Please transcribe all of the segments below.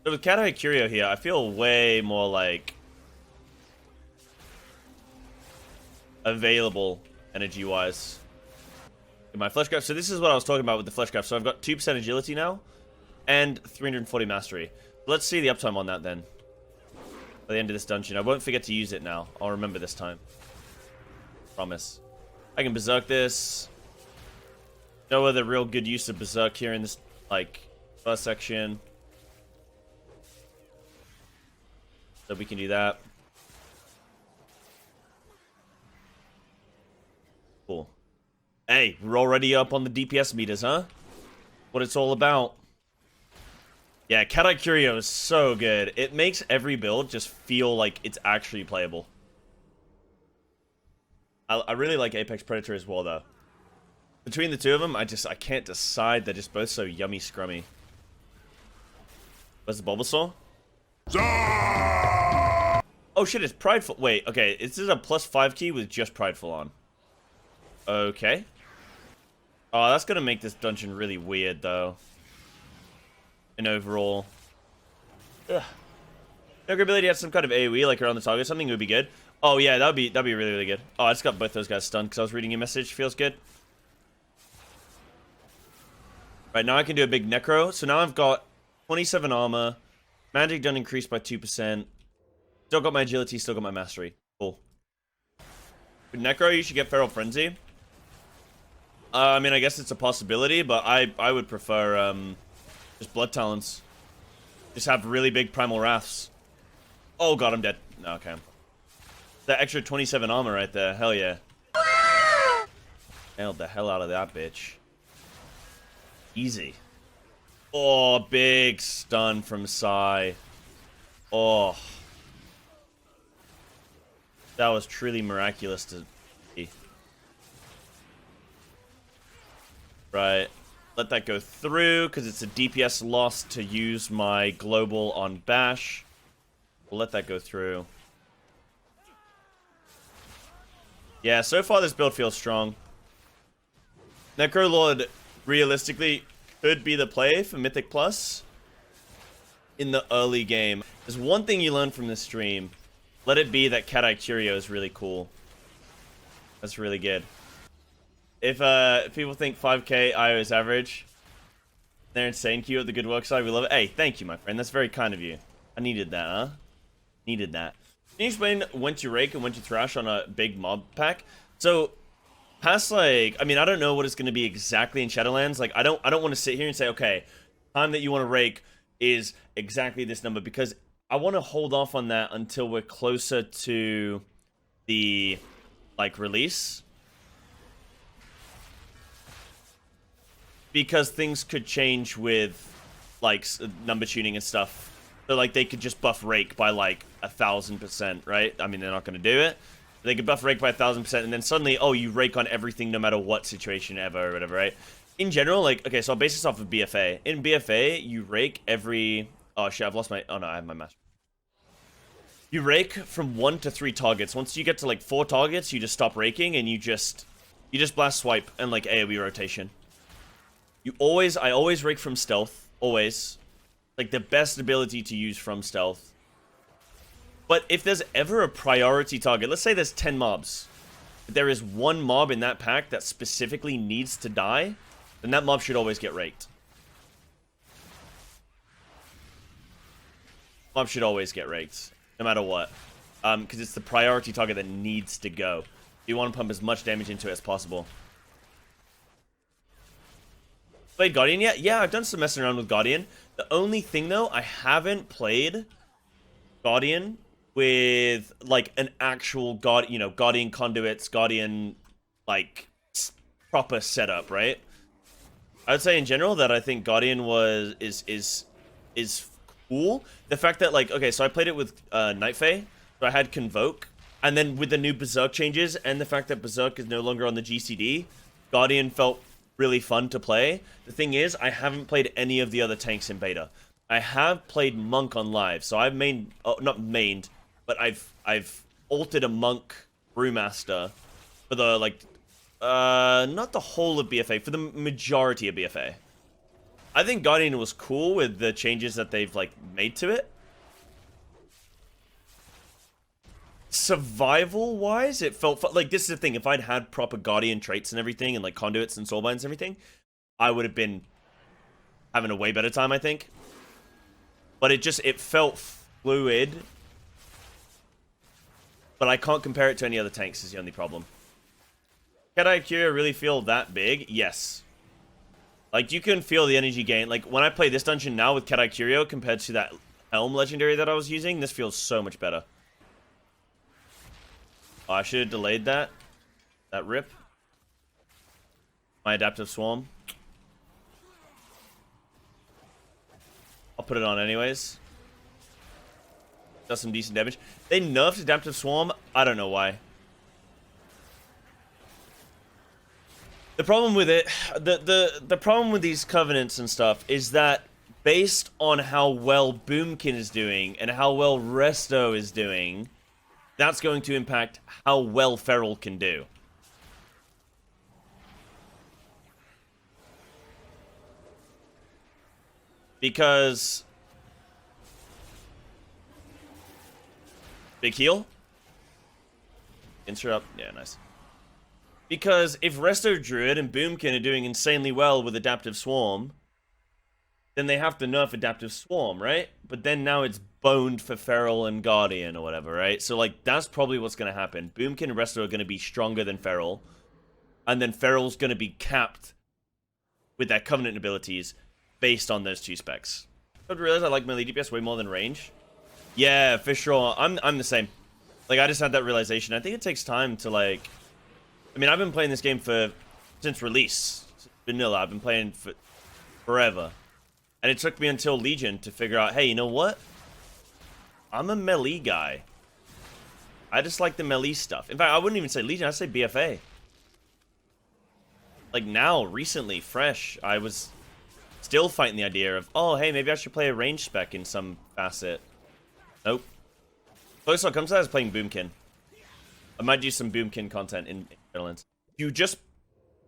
So with Katai Curio here, I feel way more like available energy-wise in my Fleshcraft. So this is what I was talking about with the Fleshcraft. So I've got 2% agility now and 340 mastery. Let's see the uptime on that then. By the end of this dungeon. I won't forget to use it now. I'll remember this time. Promise. I can berserk this. No other real good use of berserk here in this, like, first section. So we can do that. Cool. Hey, we're already up on the DPS meters, huh? What it's all about. Yeah, Katai Curio is so good. It makes every build just feel like it's actually playable. I really like Apex Predator as well, though. Between the two of them, I can't decide. They're just both so yummy scrummy. Where's the Bulbasaur? Oh shit, it's Prideful. Wait, okay, this is a +5 key with just Prideful on. Okay. Oh, that's gonna make this dungeon really weird, though. And overall. Ugh. No ability has some kind of AoE, like around the target. Something would be good. Oh yeah, that'd be really, really good. Oh, I just got both those guys stunned because I was reading your message. Feels good. Right, now I can do a big Necro. So now I've got 27 armor. Magic done increased by 2%. Still got my agility, still got my mastery. Cool. With Necro, you should get Feral Frenzy. I mean, I guess it's a possibility, but I would prefer just Blood Talons. Just have really big Primal Wraths. Oh god, I'm dead. No, okay. That extra 27 armor right there. Hell yeah. Nailed the hell out of that bitch. Easy. Oh, big stun from Sai. Oh. That was truly miraculous to see. Right. Let that go through, because it's a DPS loss to use my global on Bash. We'll let that go through. Yeah, so far this build feels strong. Necrolord, realistically, could be the play for Mythic Plus in the early game. There's one thing you learn from this stream. Let it be that Katai Curio is really cool. That's really good. If people think 5k IO is average, they're insane. Q at the good work side. We love it. Hey, thank you, my friend. That's very kind of you. I needed that, huh? Needed that. Can you explain when to rake and when to thrash on a big mob pack? So, past like, I mean, I don't know what it's going to be exactly in Shadowlands. Like, I don't want to sit here and say, okay, time that you want to rake is exactly this number, because I want to hold off on that until we're closer to the like release. Because things could change with, like, number tuning and stuff. So, like, they could just buff Rake by, like, 1,000%, right? I mean, they're not going to do it. They could buff Rake by 1,000%, and then suddenly, oh, you Rake on everything no matter what situation ever, or whatever, right? In general, like, okay, so I'll base this off of BFA. In BFA, you Rake every... Oh, shit, I've lost my... Oh, no, I have my master. You Rake from 1 to 3 targets. Once you get to, like, 4 targets, you just stop raking, and you just blast swipe and, like, AoE rotation. I always rake from stealth. Always. Like, the best ability to use from stealth. But if there's ever a priority target, let's say there's 10 mobs. But there is one mob in that pack that specifically needs to die, then that mob should always get raked. Mob should always get raked. No matter what. Because it's the priority target that needs to go. You want to pump as much damage into it as possible. Played Guardian yet? Yeah, I've done some messing around with Guardian. The only thing, though, I haven't played Guardian with, like, an actual Guardian conduits, Guardian, like, proper setup, right? I would say in general that I think Guardian is cool. The fact that, like, okay, so I played it with Night Fae, so I had Convoke, and then with the new Berserk changes and the fact that Berserk is no longer on the GCD, Guardian felt really fun to play. The thing is, I haven't played any of the other tanks in beta. I have played Monk on live, so I've but I've ulted a Monk Brewmaster for the, like, not the whole of BFA, for the majority of BFA. I think Guardian was cool with the changes that they've, like, made to it. Survival-wise, it felt... Like, this is the thing. If I'd had proper Guardian traits and everything, and, like, conduits and soulbinds and everything, I would have been having a way better time, I think. But it felt fluid. But I can't compare it to any other tanks is the only problem. Can Ikea really feel that big? Yes. Like, you can feel the energy gain. Like, when I play this dungeon now with Kedai Curio compared to that Helm legendary that I was using, this feels so much better. Oh, I should have delayed that. That rip. My adaptive swarm. I'll put it on anyways. Does some decent damage. They nerfed adaptive swarm. I don't know why. The problem with it, the problem with these covenants and stuff is that based on how well Boomkin is doing and how well Resto is doing, that's going to impact how well Feral can do. Because big heal? Interrupt. Yeah, nice. Because if Resto Druid and Boomkin are doing insanely well with Adaptive Swarm, then they have to nerf Adaptive Swarm, right? But then now it's boned for Feral and Guardian or whatever, right? So, like, that's probably what's going to happen. Boomkin and Resto are going to be stronger than Feral. And then Feral's going to be capped with their Covenant abilities based on those two specs. I realize I like melee DPS way more than range. Yeah, for sure. I'm the same. Like, I just had that realization. I think it takes time to, like... I mean, I've been playing this game since release. Vanilla, I've been playing for forever. And it took me until Legion to figure out, hey, you know what? I'm a melee guy. I just like the melee stuff. In fact, I wouldn't even say Legion, I'd say BFA. Like now, recently, fresh, I was still fighting the idea of, oh, hey, maybe I should play a range spec in some facet. Nope. Closest I'll come to that is playing Boomkin. I might do some Boomkin content in Shadowlands. You just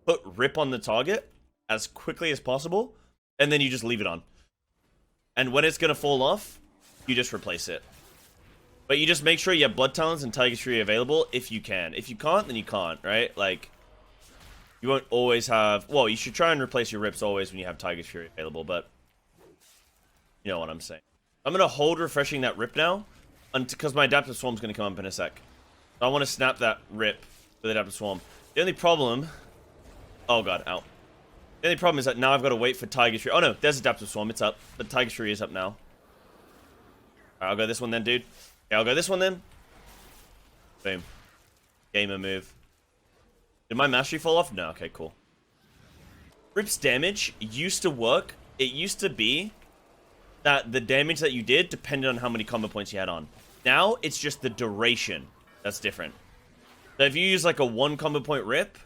put Rip on the target as quickly as possible, and then you just leave it on. And when it's going to fall off, you just replace it. But you just make sure you have Blood Talons and Tiger's Fury available if you can. If you can't, then you can't, right? Like, you won't always have... Well, you should try and replace your Rips always when you have Tiger's Fury available, but... You know what I'm saying. I'm going to hold refreshing that Rip now, because my Adaptive Swarm's going to come up in a sec. I want to snap that Rip with Adaptive Swarm. The only problem... Oh god, ow. The only problem is that now I've got to wait for Tiger's Fury. Oh no, there's Adaptive Swarm, it's up. But Tiger's Fury is up now. Alright, I'll go this one then, dude. Yeah, I'll go this one then. Boom. Gamer move. Did my mastery fall off? No, okay, cool. Rip's damage used to work. It used to be that the damage that you did depended on how many combo points you had on. Now, it's just the duration that's different. So if you use like a 1 combo point Rip,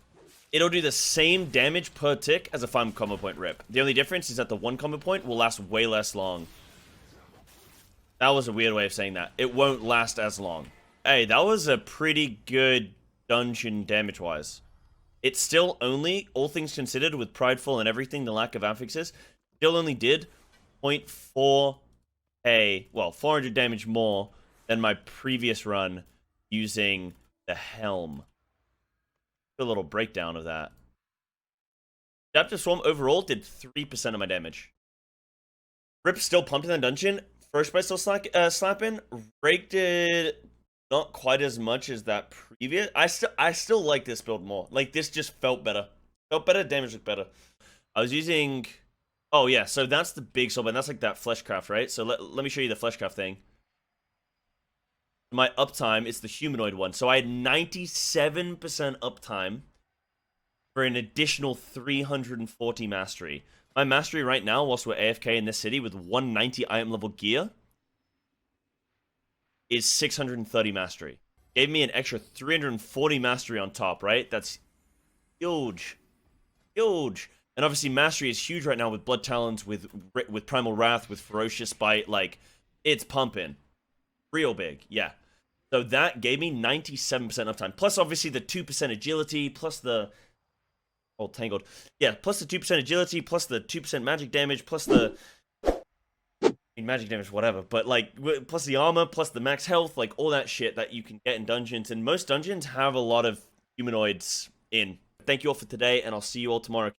it'll do the same damage per tick as a 5 combo point Rip. The only difference is that the 1 combo point will last way less long. That was a weird way of saying that. It won't last as long. Hey, that was a pretty good dungeon damage-wise. It still only, all things considered, with Prideful and everything, the lack of affixes, still only did 0.4k, well, 400 damage more than my previous run using the Helm. A little breakdown of that. Adaptive Swarm overall did 3% of my damage. Rip still pumped in that dungeon. First by still slapping. Rake did not quite as much as that previous. I still like this build more. Like, this just felt better. Felt better, damage looked better. I was using... Oh, yeah, so that's the big soulbind. That's like that Fleshcraft, right? So let me show you the Fleshcraft thing. My uptime is the humanoid one. So I had 97% uptime for an additional 340 mastery. My mastery right now, whilst we're AFK in this city with 190 item level gear, is 630 mastery. Gave me an extra 340 mastery on top, right? That's huge. Huge. And obviously mastery is huge right now with Blood Talons, with Primal Wrath, with Ferocious Bite. Like, it's pumping. Real big, yeah. So that gave me 97% uptime. Plus, obviously, the 2% agility, plus the Oh, Tangled. Yeah, plus the 2% agility, plus the 2% magic damage, plus the... I mean, magic damage, whatever, but, like, plus the armor, plus the max health, like, all that shit that you can get in dungeons, and most dungeons have a lot of humanoids in. Thank you all for today, and I'll see you all tomorrow.